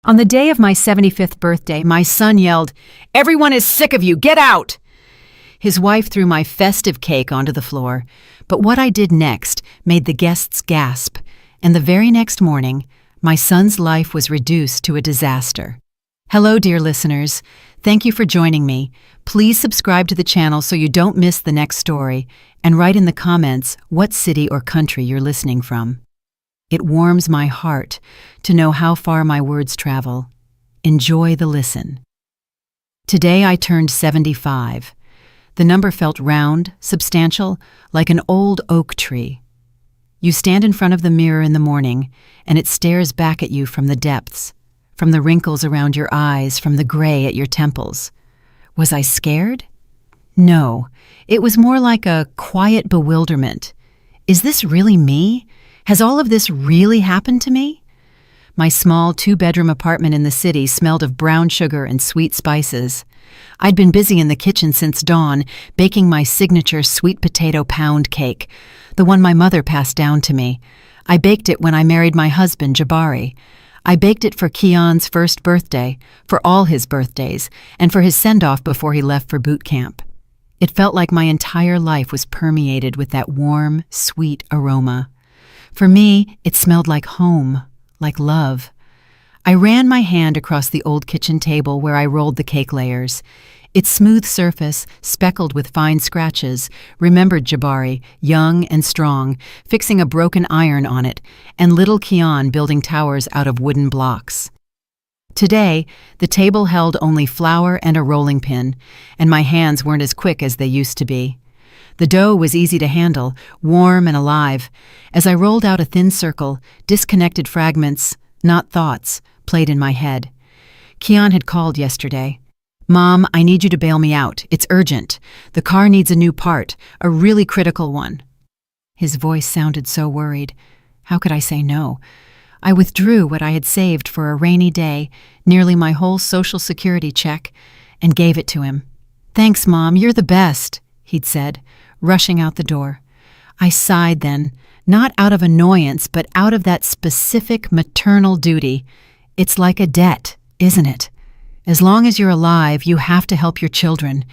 On the day of my 75th birthday, my son yelled, "Everyone is sick of you, get out!" His wife threw my festive cake onto the floor, but what I did next made the guests gasp, and the very next morning, my son's life was reduced to a disaster. Hello, dear listeners. Thank you for joining me. Please subscribe to the channel so you don't miss the next story, and write in the comments what city or country you're listening from. It warms my heart to know how far my words travel. Enjoy the listen. Today I turned 75. The number felt round, substantial, like an old oak tree. You stand in front of the mirror in the morning, and it stares back at you from the depths, from the wrinkles around your eyes, from the gray at your temples. Was I scared? No, it was more like a quiet bewilderment. Is this really me? Has all of this really happened to me? My small two-bedroom apartment in the city smelled of brown sugar and sweet spices. I'd been busy in the kitchen since dawn, baking my signature sweet potato pound cake, the one my mother passed down to me. I baked it when I married my husband, Jabari. I baked it for Kian's first birthday, for all his birthdays, and for his send-off before he left for boot camp. It felt like my entire life was permeated with that warm, sweet aroma. For me, it smelled like home, like love. I ran my hand across the old kitchen table where I rolled the cake layers. Its smooth surface, speckled with fine scratches, remembered Jabari, young and strong, fixing a broken iron on it, and little Kian building towers out of wooden blocks. Today, the table held only flour and a rolling pin, and my hands weren't as quick as they used to be. The dough was easy to handle, warm and alive. As I rolled out a thin circle, disconnected fragments, not thoughts, played in my head. Kian had called yesterday. "Mom, I need you to bail me out. It's urgent. The car needs a new part, a really critical one." His voice sounded so worried. How could I say no? I withdrew what I had saved for a rainy day, nearly my whole Social Security check, and gave it to him. "Thanks, Mom, you're the best," he'd said, rushing out the door. I sighed then, not out of annoyance, but out of that specific maternal duty. It's like a debt, isn't it? As long as you're alive, you have to help your children.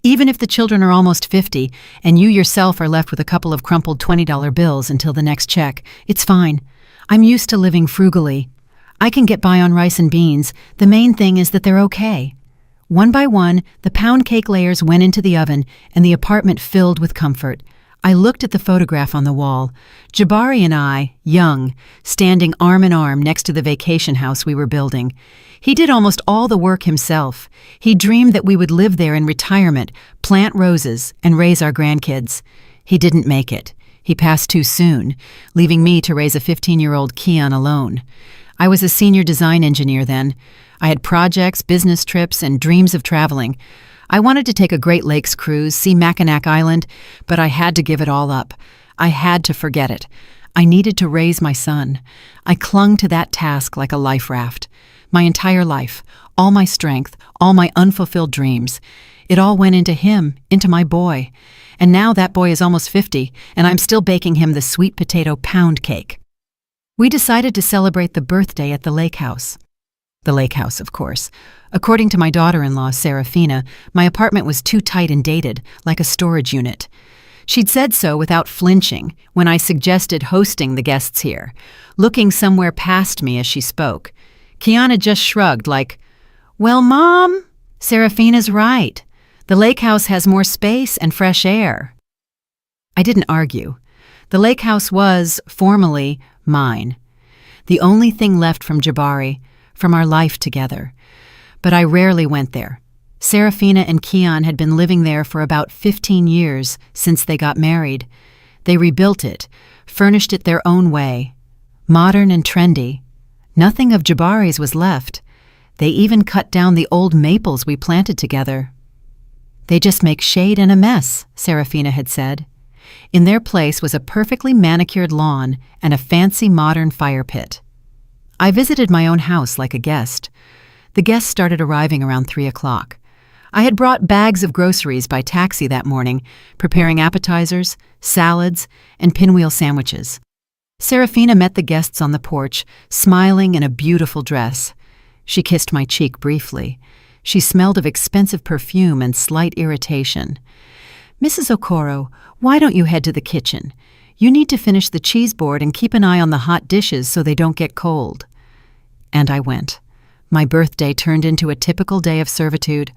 Even if the children are almost 50, and you yourself are left with a couple of crumpled $20 bills until the next check, it's fine. I'm used to living frugally. I can get by on rice and beans. The main thing is that they're okay. One by one, the pound cake layers went into the oven, and the apartment filled with comfort. I looked at the photograph on the wall. Jabari and I, young, standing arm in arm next to the vacation house we were building. He did almost all the work himself. He dreamed that we would live there in retirement, plant roses, and raise our grandkids. He didn't make it. He passed too soon, leaving me to raise a 15-year-old Kian alone. I was a senior design engineer then. I had projects, business trips, and dreams of traveling. I wanted to take a Great Lakes cruise, see Mackinac Island, but I had to give it all up. I had to forget it. I needed to raise my son. I clung to that task like a life raft. My entire life, all my strength, all my unfulfilled dreams. It all went into him, into my boy. And now that boy is almost 50, and I'm still baking him the sweet potato pound cake. We decided to celebrate the birthday at the lake house. The lake house, of course. According to my daughter-in-law, Serafina, my apartment was too tight and dated, like a storage unit. She'd said so without flinching when I suggested hosting the guests here, looking somewhere past me as she spoke. Kiana just shrugged like, "Well, Mom, Serafina's right. The lake house has more space and fresh air." I didn't argue. The lake house was, formally, mine. The only thing left from Jabari, from our life together. But I rarely went there. Serafina and Kian had been living there for about 15 years since they got married. They rebuilt it, furnished it their own way. Modern and trendy. Nothing of Jabari's was left. They even cut down the old maples we planted together. "They just make shade and a mess," Serafina had said. In their place was a perfectly manicured lawn and a fancy modern fire pit. I visited my own house like a guest. The guests started arriving around 3 o'clock. I had brought bags of groceries by taxi that morning, preparing appetizers, salads, and pinwheel sandwiches. Serafina met the guests on the porch, smiling in a beautiful dress. She kissed my cheek briefly. She smelled of expensive perfume and slight irritation. "Mrs. Okoro, why don't you head to the kitchen? You need to finish the cheese board and keep an eye on the hot dishes so they don't get cold." And I went. My birthday turned into a typical day of servitude.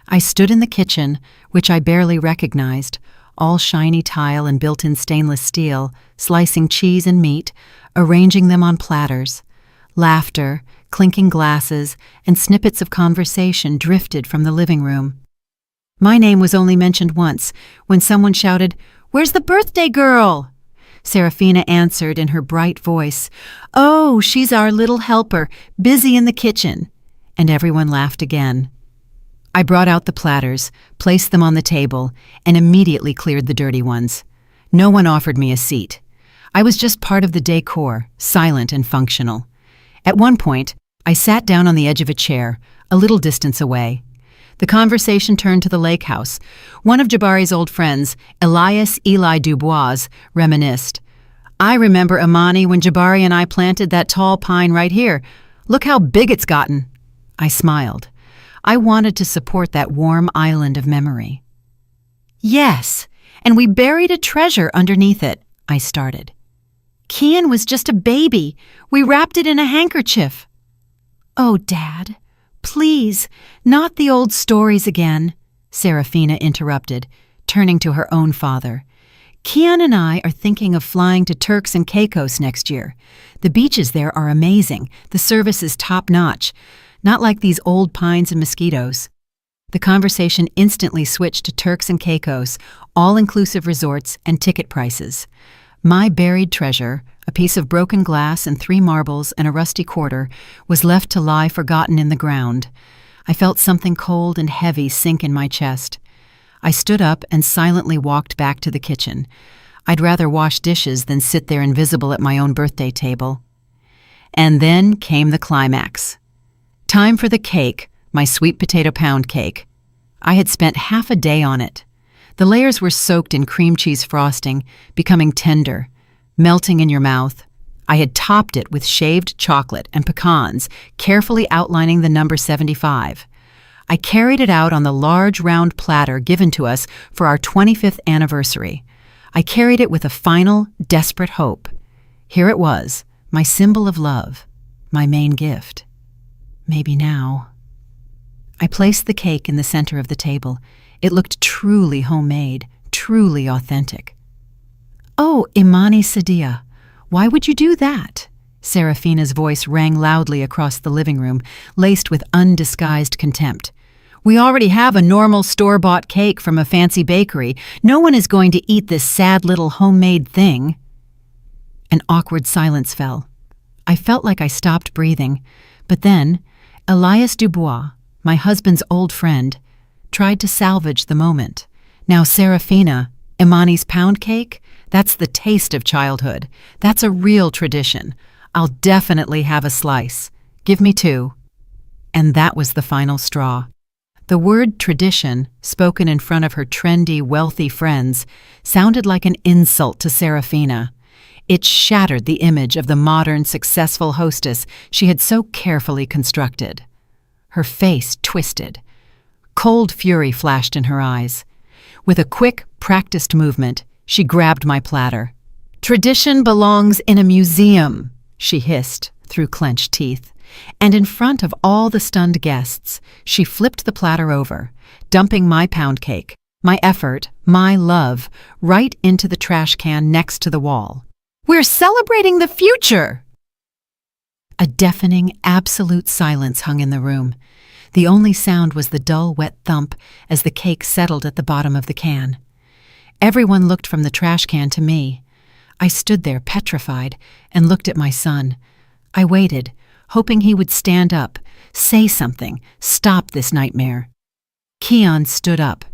I stood in the kitchen, which I barely recognized, all shiny tile and built-in stainless steel, slicing cheese and meat, arranging them on platters. Laughter, clinking glasses, and snippets of conversation drifted from the living room. My name was only mentioned once, when someone shouted, "Where's the birthday girl?" Serafina answered in her bright voice, "Oh, she's our little helper, busy in the kitchen." And everyone laughed again. I brought out the platters, placed them on the table, and immediately cleared the dirty ones. No one offered me a seat. I was just part of the decor, silent and functional. At one point, I sat down on the edge of a chair, a little distance away. The conversation turned to the lake house. One of Jabari's old friends, Elias Eli Dubois, reminisced. "I remember, Imani, when Jabari and I planted that tall pine right here. Look how big it's gotten." I smiled. I wanted to support that warm island of memory. "Yes, and we buried a treasure underneath it," I started. "Kian was just a baby. We wrapped it in a handkerchief." "Oh, Dad, please, not the old stories again," Serafina interrupted, turning to her own father. "Kian and I are thinking of flying to Turks and Caicos next year. The beaches there are amazing. The service is top-notch. Not like these old pines and mosquitoes." The conversation instantly switched to Turks and Caicos, all-inclusive resorts and ticket prices. My buried treasure, a piece of broken glass and 3 marbles and a rusty quarter, was left to lie forgotten in the ground. I felt something cold and heavy sink in my chest. I stood up and silently walked back to the kitchen. I'd rather wash dishes than sit there invisible at my own birthday table. And then came the climax. Time for the cake, my sweet potato pound cake. I had spent half a day on it. The layers were soaked in cream cheese frosting, becoming tender, melting in your mouth. I had topped it with shaved chocolate and pecans, carefully outlining the number 75. I carried it out on the large round platter given to us for our 25th anniversary. I carried it with a final, desperate hope. Here it was, my symbol of love, my main gift. Maybe now. I placed the cake in the center of the table. It looked truly homemade, truly authentic. "Oh, Imani Sadia, why would you do that?" Serafina's voice rang loudly across the living room, laced with undisguised contempt. "We already have a normal store-bought cake from a fancy bakery. No one is going to eat this sad little homemade thing." An awkward silence fell. I felt like I stopped breathing, but then Elias Dubois, my husband's old friend, tried to salvage the moment. "Now, Serafina, Imani's pound cake? That's the taste of childhood. That's a real tradition. I'll definitely have a slice. Give me 2. And that was the final straw. The word tradition, spoken in front of her trendy, wealthy friends, sounded like an insult to Serafina. It shattered the image of the modern, successful hostess she had so carefully constructed. Her face twisted. Cold fury flashed in her eyes. With a quick, practiced movement, she grabbed my platter. "Tradition belongs in a museum," she hissed through clenched teeth. And in front of all the stunned guests, she flipped the platter over, dumping my pound cake, my effort, my love, right into the trash can next to the wall. "We're celebrating the future!" A deafening, absolute silence hung in the room. The only sound was the dull, wet thump as the cake settled at the bottom of the can. Everyone looked from the trash can to me. I stood there petrified and looked at my son. I waited, hoping he would stand up, say something, stop this nightmare. Kian stood up.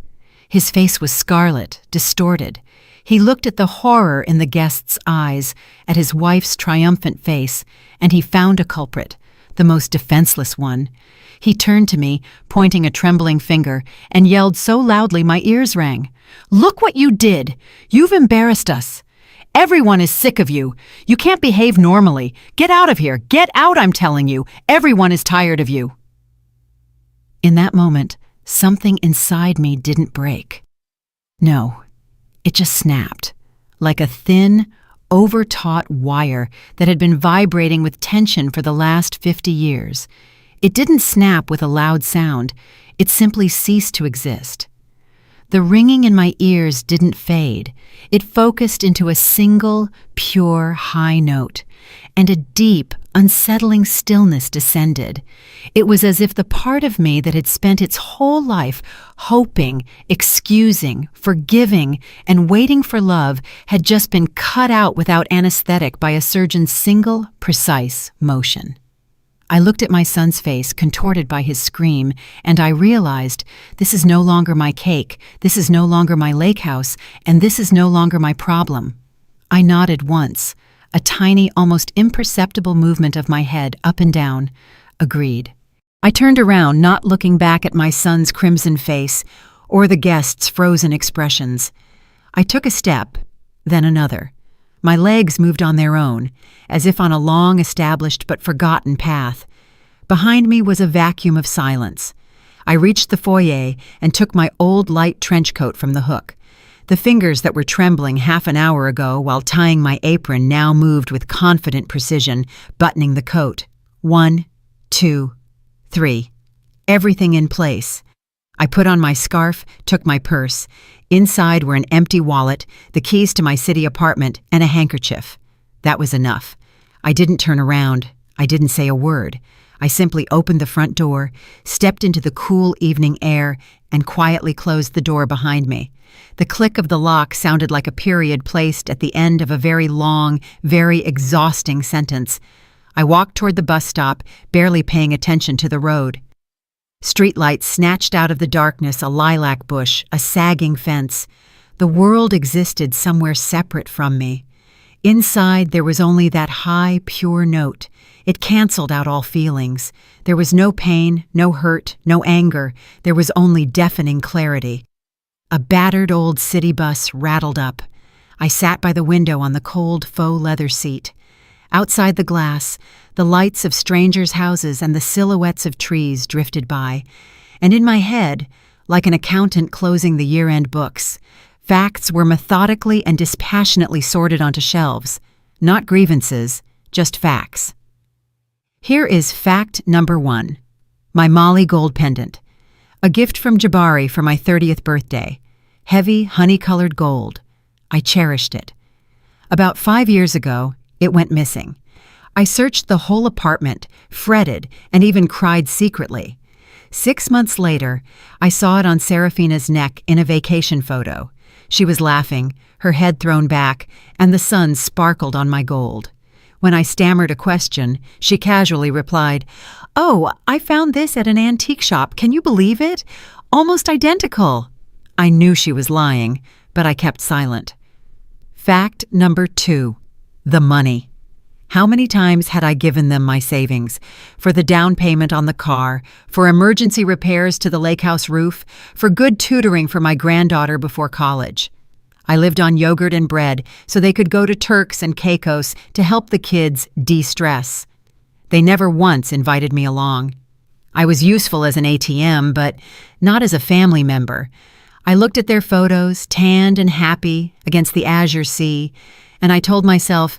His face was scarlet, distorted. He looked at the horror in the guest's eyes, at his wife's triumphant face, and he found a culprit, the most defenseless one. He turned to me, pointing a trembling finger, and yelled so loudly my ears rang. "Look what you did! You've embarrassed us! Everyone is sick of you. You can't behave normally. Get out of here. Get out, I'm telling you. Everyone is tired of you." In that moment, something inside me didn't break. No, it just snapped, like a thin, overtaut wire that had been vibrating with tension for the last 50 years. It didn't snap with a loud sound. It simply ceased to exist. The ringing in my ears didn't fade. It focused into a single, pure, high note, and a deep, unsettling stillness descended. It was as if the part of me that had spent its whole life hoping, excusing, forgiving, and waiting for love had just been cut out without anesthetic by a surgeon's single, precise motion. I looked at my son's face, contorted by his scream, and I realized this is no longer my cake, this is no longer my lake house, and this is no longer my problem. I nodded once, a tiny, almost imperceptible movement of my head up and down. Agreed. I turned around, not looking back at my son's crimson face or the guests' frozen expressions. I took a step, then another. My legs moved on their own, as if on a long-established but forgotten path. Behind me was a vacuum of silence. I reached the foyer and took my old light trench coat from the hook. The fingers that were trembling half an hour ago while tying my apron now moved with confident precision, buttoning the coat. 1, 2, 3. Everything in place. I put on my scarf, took my purse. Inside were an empty wallet, the keys to my city apartment, and a handkerchief. That was enough. I didn't turn around. I didn't say a word. I simply opened the front door, stepped into the cool evening air, and quietly closed the door behind me. The click of the lock sounded like a period placed at the end of a very long, very exhausting sentence. I walked toward the bus stop, barely paying attention to the road. Streetlights snatched out of the darkness a lilac bush, a sagging fence. The world existed somewhere separate from me. Inside there was only that high, pure note. It canceled out all feelings. There was no pain, no hurt, no anger. There was only deafening clarity. A battered old city bus rattled up. I sat by the window on the cold faux leather seat. Outside the glass, the lights of strangers' houses and the silhouettes of trees drifted by, and in my head, like an accountant closing the year-end books, facts were methodically and dispassionately sorted onto shelves. Not grievances, just facts. Here is fact number 1. My Molly gold pendant. A gift from Jabari for my 30th birthday. Heavy, honey-colored gold. I cherished it. About 5 years ago, it went missing. I searched the whole apartment, fretted, and even cried secretly. 6 months later, I saw it on Serafina's neck in a vacation photo. She was laughing, her head thrown back, and the sun sparkled on my gold. When I stammered a question, she casually replied, "Oh, I found this at an antique shop. Can you believe it? Almost identical." I knew she was lying, but I kept silent. Fact number 2. The money. How many times had I given them my savings? For the down payment on the car, for emergency repairs to the lake house roof, for good tutoring for my granddaughter before college. I lived on yogurt and bread so they could go to Turks and Caicos to help the kids de-stress. They never once invited me along. I was useful as an ATM, but not as a family member. I looked at their photos, tanned and happy, against the azure sea, and I told myself,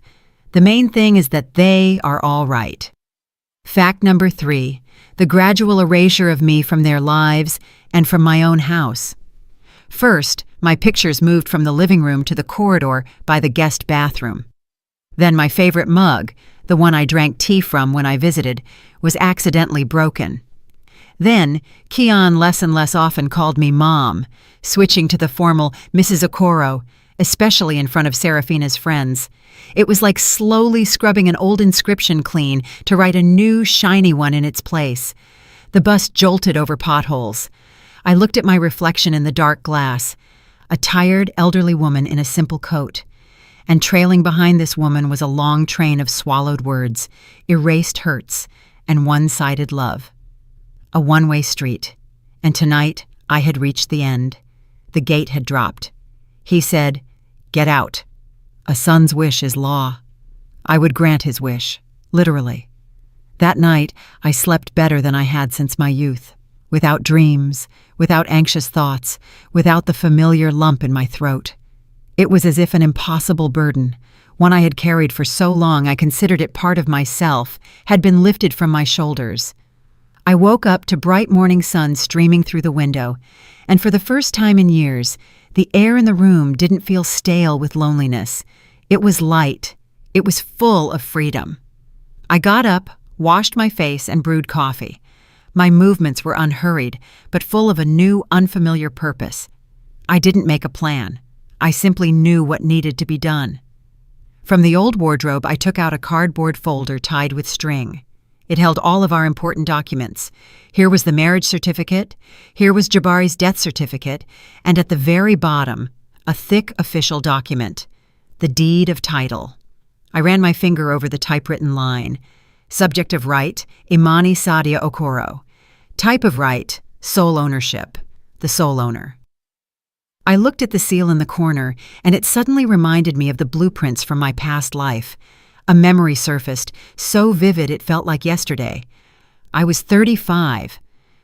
the main thing is that they are all right. Fact number 3, the gradual erasure of me from their lives and from my own house. First, my pictures moved from the living room to the corridor by the guest bathroom. Then my favorite mug, the one I drank tea from when I visited, was accidentally broken. Then, Keon less and less often called me Mom, switching to the formal Mrs. Okoro, especially in front of Serafina's friends. It was like slowly scrubbing an old inscription clean to write a new, shiny one in its place. The bus jolted over potholes. I looked at my reflection in the dark glass, a tired, elderly woman in a simple coat. And trailing behind this woman was a long train of swallowed words, erased hurts, and one-sided love. A one-way street. And tonight, I had reached the end. The gate had dropped. He said, "Get out." A son's wish is law. I would grant his wish, literally. That night, I slept better than I had since my youth, without dreams, without anxious thoughts, without the familiar lump in my throat. It was as if an impossible burden, one I had carried for so long I considered it part of myself, had been lifted from my shoulders. I woke up to bright morning sun streaming through the window, and for the first time in years, the air in the room didn't feel stale with loneliness. It was light. It was full of freedom. I got up, washed my face, and brewed coffee. My movements were unhurried, but full of a new, unfamiliar purpose. I didn't make a plan. I simply knew what needed to be done. From the old wardrobe, I took out a cardboard folder tied with string. It held all of our important documents. Here was the marriage certificate, here was Jabari's death certificate, and at the very bottom, a thick official document, the deed of title. I ran my finger over the typewritten line. Subject of right, Imani Sadia Okoro. Type of right, sole ownership, the sole owner. I looked at the seal in the corner, and it suddenly reminded me of the blueprints from my past life. A memory surfaced, so vivid it felt like yesterday. I was 35.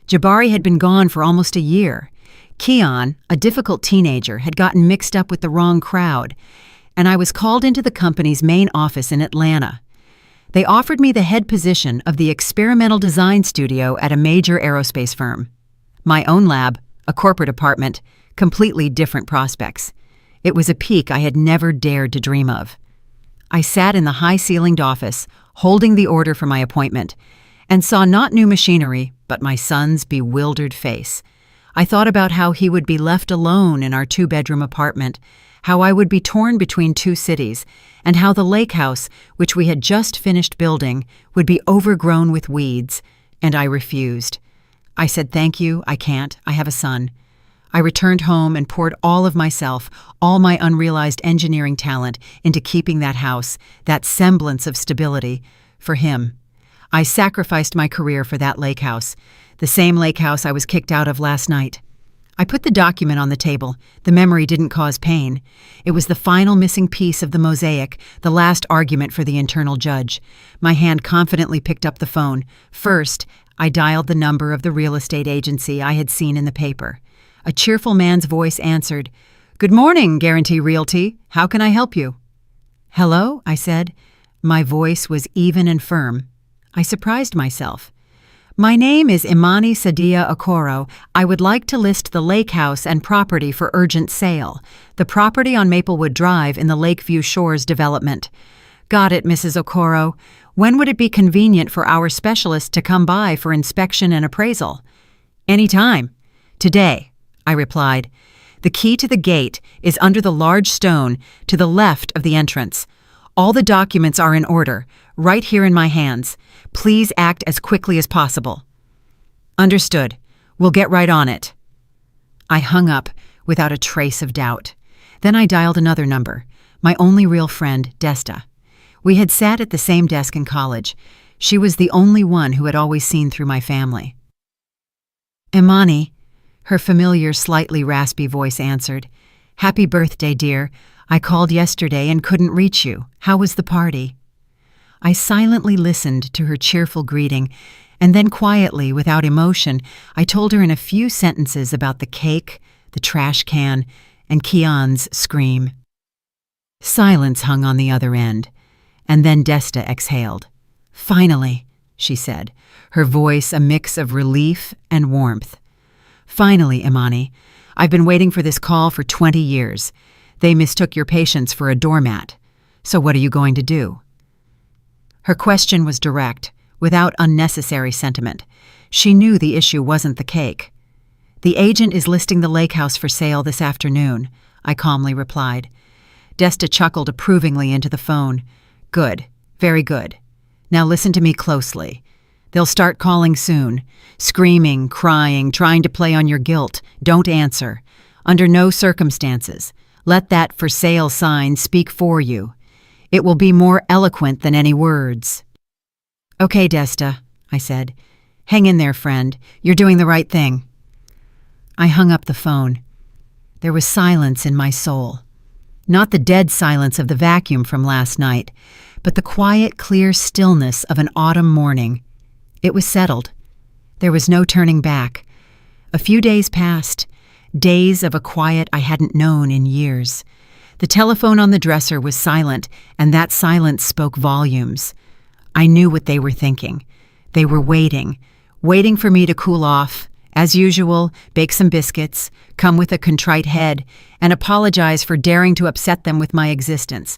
Jabari had been gone for almost a year. Keon, a difficult teenager, had gotten mixed up with the wrong crowd, and I was called into the company's main office in Atlanta. They offered me the head position of the experimental design studio at a major aerospace firm. My own lab, a corporate apartment, completely different prospects. It was a peak I had never dared to dream of. I sat in the high-ceilinged office, holding the order for my appointment, and saw not new machinery, but my son's bewildered face. I thought about how he would be left alone in our 2-bedroom apartment, how I would be torn between 2 cities, and how the lake house, which we had just finished building, would be overgrown with weeds, and I refused. I said, "Thank you, I can't, I have a son." I returned home and poured all of myself, all my unrealized engineering talent, into keeping that house, that semblance of stability, for him. I sacrificed my career for that lake house, the same lake house I was kicked out of last night. I put the document on the table. The memory didn't cause pain. It was the final missing piece of the mosaic, the last argument for the internal judge. My hand confidently picked up the phone. First, I dialed the number of the real estate agency I had seen in the paper. A cheerful man's voice answered, "Good morning, Guarantee Realty. How can I help you?" "Hello," I said. My voice was even and firm. I surprised myself. "My name is Imani Sadia Okoro. I would like to list the lake house and property for urgent sale. The property on Maplewood Drive in the Lakeview Shores development." "Got it, Mrs. Okoro. When would it be convenient for our specialist to come by for inspection and appraisal?" "Anytime. Today," I replied. "The key to the gate is under the large stone to the left of the entrance. All the documents are in order, right here in my hands. Please act as quickly as possible." "Understood. We'll get right on it." I hung up without a trace of doubt. Then I dialed another number, my only real friend, Desta. We had sat at the same desk in college. She was the only one who had always seen through my family. "Imani," her familiar, slightly raspy voice answered. "Happy birthday, dear. I called yesterday and couldn't reach you. How was the party?" I silently listened to her cheerful greeting, and then quietly, without emotion, I told her in a few sentences about the cake, the trash can, and Keon's scream. Silence hung on the other end, and then Desta exhaled. "Finally," she said, her voice a mix of relief and warmth. "Finally, Imani. I've been waiting for this call for 20 years. They mistook your patients for a doormat. So what are you going to do?" Her question was direct, without unnecessary sentiment. She knew the issue wasn't the cake. "The agent is listing the lake house for sale this afternoon," I calmly replied. Desta chuckled approvingly into the phone. "Good, very good. Now listen to me closely. They'll start calling soon. Screaming, crying, trying to play on your guilt. Don't answer. Under no circumstances. Let that for sale sign speak for you. It will be more eloquent than any words." "Okay, Desta," I said. "Hang in there, friend. You're doing the right thing." I hung up the phone. There was silence in my soul. Not the dead silence of the vacuum from last night, but the quiet, clear stillness of an autumn morning. It was settled. There was no turning back. A few days passed, days of a quiet I hadn't known in years. The telephone on the dresser was silent, and that silence spoke volumes. I knew what they were thinking. They were waiting for me to cool off, as usual, bake some biscuits, come with a contrite head, and apologize for daring to upset them with my existence.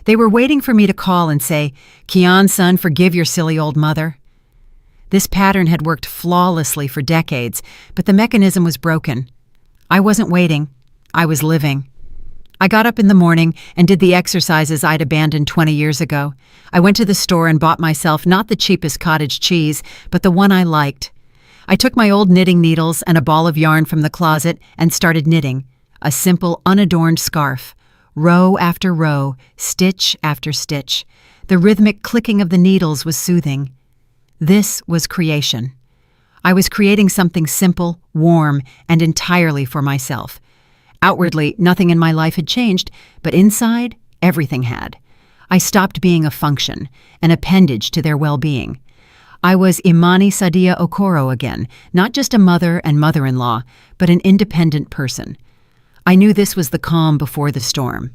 They were waiting for me to call and say, "Kian, son, forgive your silly old mother." This pattern had worked flawlessly for decades, but the mechanism was broken. I wasn't waiting. I was living. I got up in the morning and did the exercises I'd abandoned 20 years ago. I went to the store and bought myself not the cheapest cottage cheese, but the one I liked. I took my old knitting needles and a ball of yarn from the closet and started knitting, a simple, unadorned scarf. Row after row, stitch after stitch. The rhythmic clicking of the needles was soothing. This was creation. I was creating something simple, warm, and entirely for myself. Outwardly, nothing in my life had changed, but inside, everything had. I stopped being a function, an appendage to their well-being. I was Imani Sadia Okoro again, not just a mother and mother-in-law, but an independent person. I knew this was the calm before the storm.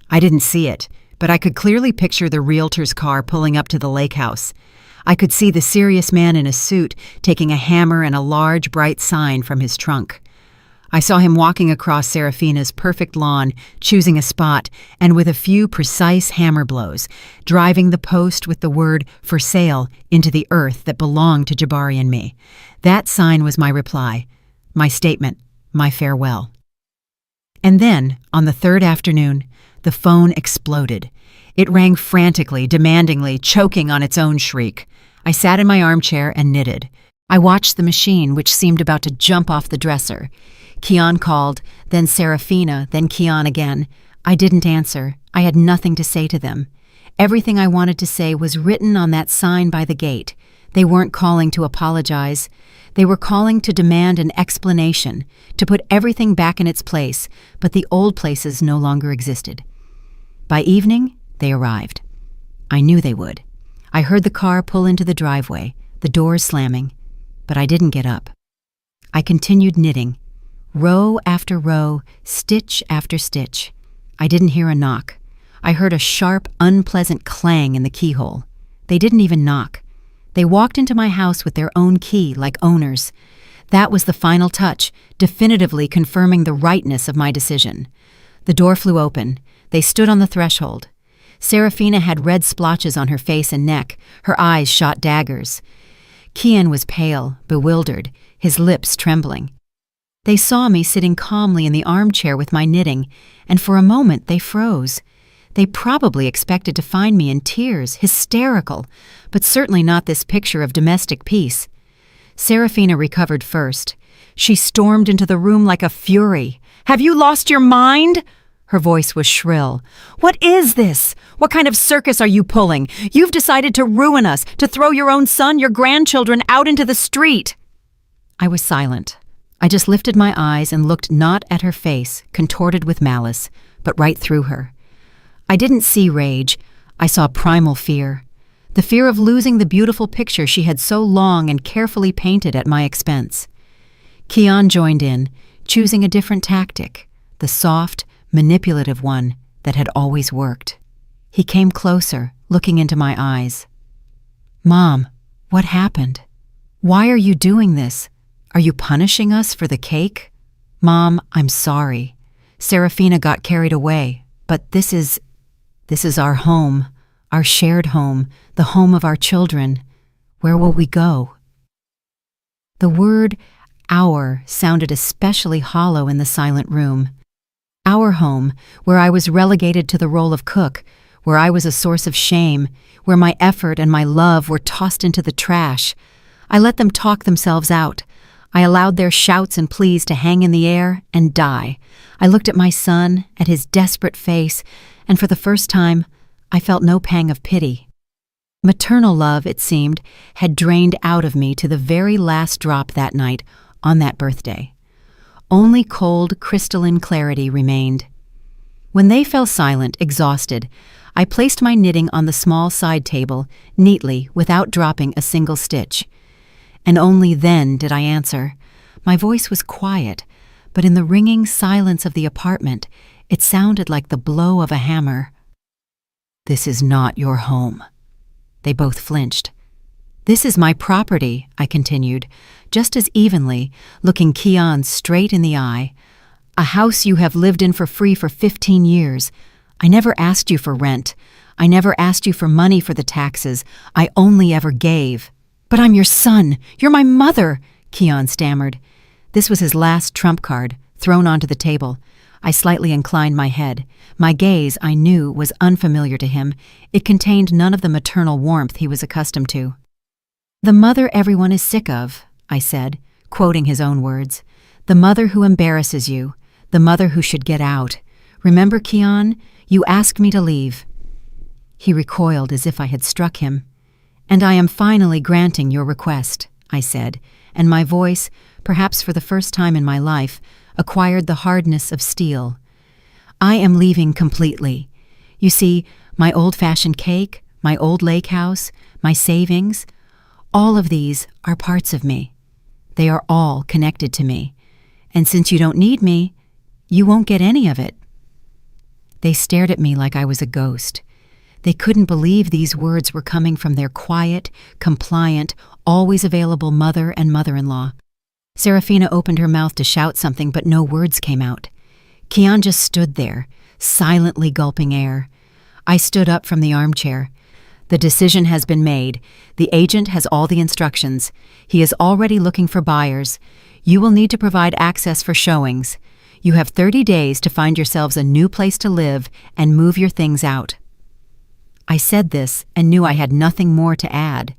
I didn't see it, but I could clearly picture the realtor's car pulling up to the lake house. I could see the serious man in a suit taking a hammer and a large, bright sign from his trunk. I saw him walking across Serafina's perfect lawn, choosing a spot, and with a few precise hammer blows, driving the post with the word "for sale" into the earth that belonged to Jabari and me. That sign was my reply, my statement, my farewell. And then, on the third afternoon, the phone exploded. It rang frantically, demandingly, choking on its own shriek. I sat in my armchair and knitted. I watched the machine, which seemed about to jump off the dresser. Kian called, then Serafina, then Kian again. I didn't answer. I had nothing to say to them. Everything I wanted to say was written on that sign by the gate. They weren't calling to apologize. They were calling to demand an explanation, to put everything back in its place, but the old places no longer existed. By evening, they arrived. I knew they would. I heard the car pull into the driveway, the doors slamming, but I didn't get up. I continued knitting. Row after row, stitch after stitch. I didn't hear a knock. I heard a sharp, unpleasant clang in the keyhole. They didn't even knock. They walked into my house with their own key, like owners. That was the final touch, definitively confirming the rightness of my decision. The door flew open. They stood on the threshold. Serafina had red splotches on her face and neck. Her eyes shot daggers. Kian was pale, bewildered, his lips trembling. They saw me sitting calmly in the armchair with my knitting, and for a moment they froze. They probably expected to find me in tears, hysterical, but certainly not this picture of domestic peace. Serafina recovered first. She stormed into the room like a fury. "Have you lost your mind?" Her voice was shrill. "What is this? What kind of circus are you pulling? You've decided to ruin us, to throw your own son, your grandchildren out into the street." I was silent. I just lifted my eyes and looked not at her face, contorted with malice, but right through her. I didn't see rage. I saw primal fear. The fear of losing the beautiful picture she had so long and carefully painted at my expense. Kian joined in, choosing a different tactic, the soft, manipulative one that had always worked. He came closer, looking into my eyes. "Mom, what happened? Why are you doing this? Are you punishing us for the cake?" "Mom, I'm sorry. Serafina got carried away, but this is our home, our shared home, the home of our children. Where will we go?" The word "our" sounded especially hollow in the silent room. Our home, where I was relegated to the role of cook, where I was a source of shame, where my effort and my love were tossed into the trash. I let them talk themselves out. I allowed their shouts and pleas to hang in the air and die. I looked at my son, at his desperate face, and for the first time, I felt no pang of pity. Maternal love, it seemed, had drained out of me to the very last drop that night, on that birthday. Only cold, crystalline clarity remained. When they fell silent, exhausted, I placed my knitting on the small side table, neatly, without dropping a single stitch. And only then did I answer. My voice was quiet, but in the ringing silence of the apartment, it sounded like the blow of a hammer. "This is not your home." They both flinched. "This is my property," I continued, just as evenly, looking Keon straight in the eye. "A house you have lived in for free for 15 years. I never asked you for rent. I never asked you for money for the taxes. I only ever gave." "But I'm your son. You're my mother," Keon stammered. This was his last trump card, thrown onto the table. I slightly inclined my head. My gaze, I knew, was unfamiliar to him. It contained none of the maternal warmth he was accustomed to. "The mother everyone is sick of," I said, quoting his own words. "The mother who embarrasses you. The mother who should get out. Remember, Keon, you asked me to leave." He recoiled as if I had struck him. "And I am finally granting your request," I said, and my voice, perhaps for the first time in my life, acquired the hardness of steel. "I am leaving completely. You see, my old-fashioned cake, my old lake house, my savings, all of these are parts of me. They are all connected to me. And since you don't need me, you won't get any of it." They stared at me like I was a ghost. They couldn't believe these words were coming from their quiet, compliant, always available mother and mother-in-law. Serafina opened her mouth to shout something, but no words came out. Keon just stood there, silently gulping air. I stood up from the armchair. "The decision has been made. The agent has all the instructions. He is already looking for buyers. You will need to provide access for showings. You have 30 days to find yourselves a new place to live and move your things out." I said this and knew I had nothing more to add.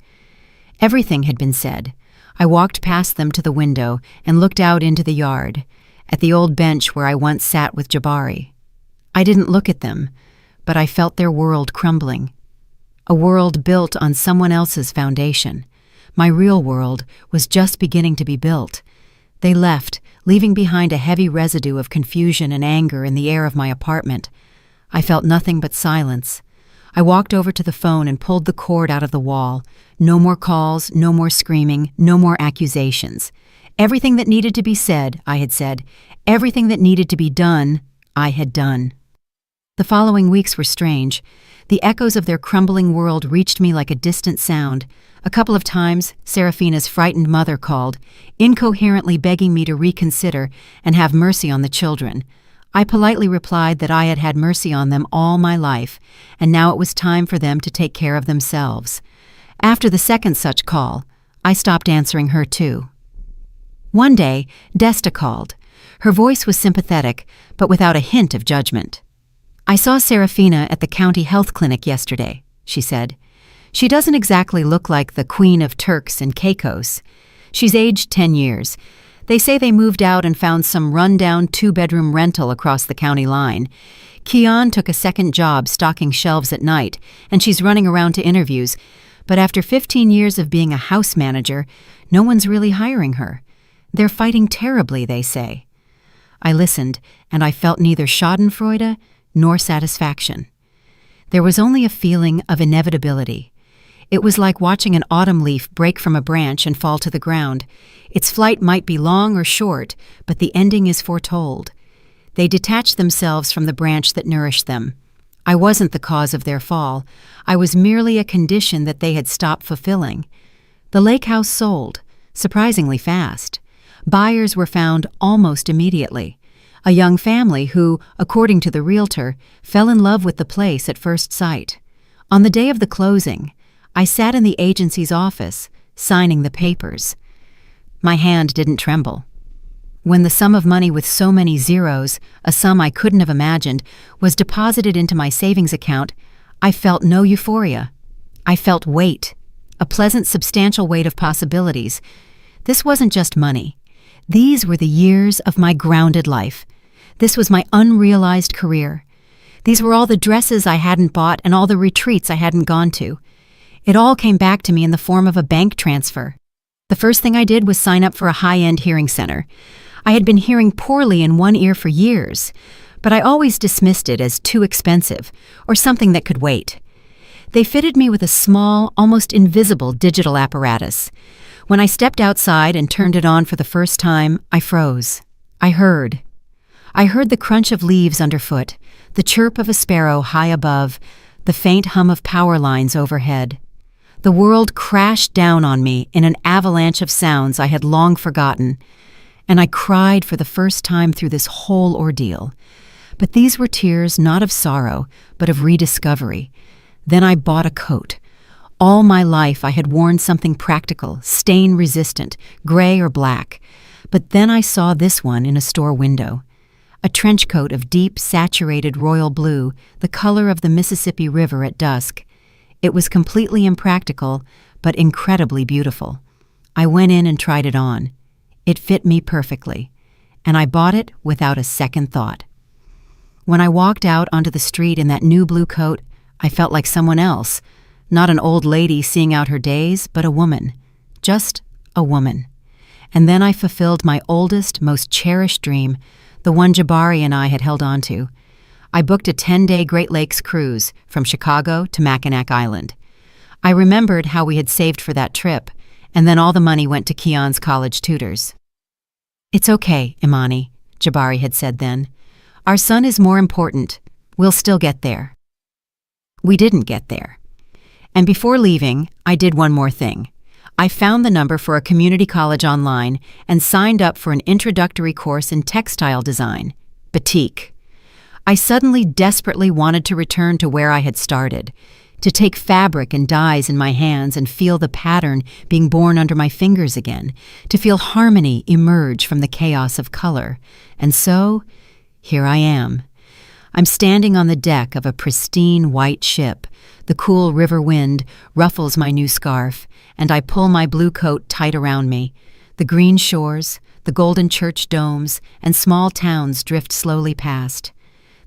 Everything had been said. I walked past them to the window and looked out into the yard, at the old bench where I once sat with Jabari. I didn't look at them, but I felt their world crumbling. A world built on someone else's foundation. My real world was just beginning to be built. They left, leaving behind a heavy residue of confusion and anger in the air of my apartment. I felt nothing but silence. I walked over to the phone and pulled the cord out of the wall. No more calls, no more screaming, no more accusations. Everything that needed to be said, I had said. Everything that needed to be done, I had done. The following weeks were strange. The echoes of their crumbling world reached me like a distant sound. A couple of times, Serafina's frightened mother called, incoherently begging me to reconsider and have mercy on the children. I politely replied that I had had mercy on them all my life, and now it was time for them to take care of themselves. After the second such call, I stopped answering her too. One day, Desta called. Her voice was sympathetic, but without a hint of judgment. "I saw Serafina at the county health clinic yesterday," she said. "She doesn't exactly look like the Queen of Turks and Caicos. She's aged 10 years. They say they moved out and found some run-down 2-bedroom rental across the county line. Keon took a second job stocking shelves at night, and she's running around to interviews. But after 15 years of being a house manager, no one's really hiring her. They're fighting terribly, they say." I listened, and I felt neither schadenfreude nor satisfaction. There was only a feeling of inevitability. It was like watching an autumn leaf break from a branch and fall to the ground. Its flight might be long or short, but the ending is foretold. They detached themselves from the branch that nourished them. I wasn't the cause of their fall. I was merely a condition that they had stopped fulfilling. The lake house sold, surprisingly fast. Buyers were found almost immediately. A young family who, according to the realtor, fell in love with the place at first sight. On the day of the closing, I sat in the agency's office, signing the papers. My hand didn't tremble. When the sum of money with so many zeros, a sum I couldn't have imagined, was deposited into my savings account, I felt no euphoria. I felt weight, a pleasant, substantial weight of possibilities. This wasn't just money. These were the years of my grounded life. This was my unrealized career. These were all the dresses I hadn't bought and all the retreats I hadn't gone to. It all came back to me in the form of a bank transfer. The first thing I did was sign up for a high-end hearing center. I had been hearing poorly in one ear for years. but I always dismissed it as too expensive or something that could wait. They fitted me with a small, almost invisible digital apparatus. When I stepped outside and turned it on for the first time, I froze. I heard the crunch of leaves underfoot, the chirp of a sparrow high above, the faint hum of power lines overhead. The world crashed down on me in an avalanche of sounds I had long forgotten, and I cried for the first time through this whole ordeal. But these were tears not of sorrow, but of rediscovery. Then I bought a coat. All my life I had worn something practical, stain-resistant, gray or black. But then I saw this one in a store window. A trench coat of deep, saturated royal blue, the color of the Mississippi River at dusk. It was completely impractical, but incredibly beautiful. I went in and tried it on. It fit me perfectly, and I bought it without a second thought. When I walked out onto the street in that new blue coat, I felt like someone else, not an old lady seeing out her days, but a woman. Just a woman. And then I fulfilled my oldest, most cherished dream, the one Jabari and I had held on to. I booked a 10-day Great Lakes cruise from Chicago to Mackinac Island. I remembered how we had saved for that trip, and then all the money went to Keon's college tutors. "It's okay, Imani," Jabari had said then. "Our son is more important. We'll still get there." We didn't get there. And before leaving, I did one more thing. I found the number for a community college online and signed up for an introductory course in textile design, batik. I suddenly desperately wanted to return to where I had started, to take fabric and dyes in my hands and feel the pattern being born under my fingers again, to feel harmony emerge from the chaos of color. And so, here I am. I'm standing on the deck of a pristine white ship. The cool river wind ruffles my new scarf, and I pull my blue coat tight around me. The green shores, the golden church domes, and small towns drift slowly past.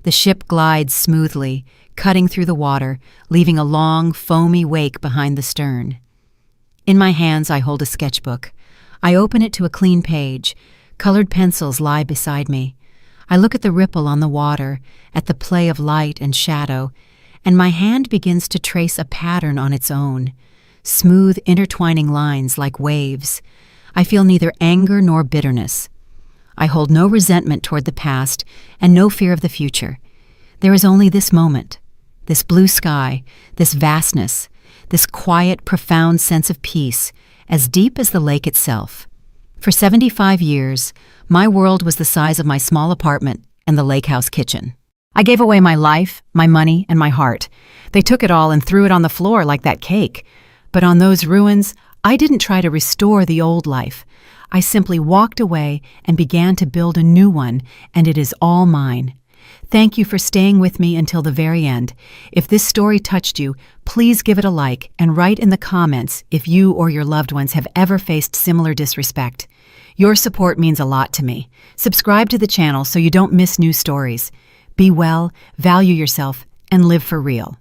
The ship glides smoothly, cutting through the water, leaving a long, foamy wake behind the stern. In my hands I hold a sketchbook. I open it to a clean page. Colored pencils lie beside me. I look at the ripple on the water, at the play of light and shadow, and my hand begins to trace a pattern on its own. Smooth, intertwining lines like waves. I feel neither anger nor bitterness. I hold no resentment toward the past and no fear of the future. There is only this moment, this blue sky, this vastness, this quiet, profound sense of peace, as deep as the lake itself. For 75 years, my world was the size of my small apartment and the lake house kitchen. I gave away my life, my money, and my heart. They took it all and threw it on the floor like that cake. But on those ruins, I didn't try to restore the old life. I simply walked away and began to build a new one, and it is all mine. Thank you for staying with me until the very end. If this story touched you, please give it a like and write in the comments if you or your loved ones have ever faced similar disrespect. Your support means a lot to me. Subscribe to the channel so you don't miss new stories. Be well, value yourself, and live for real.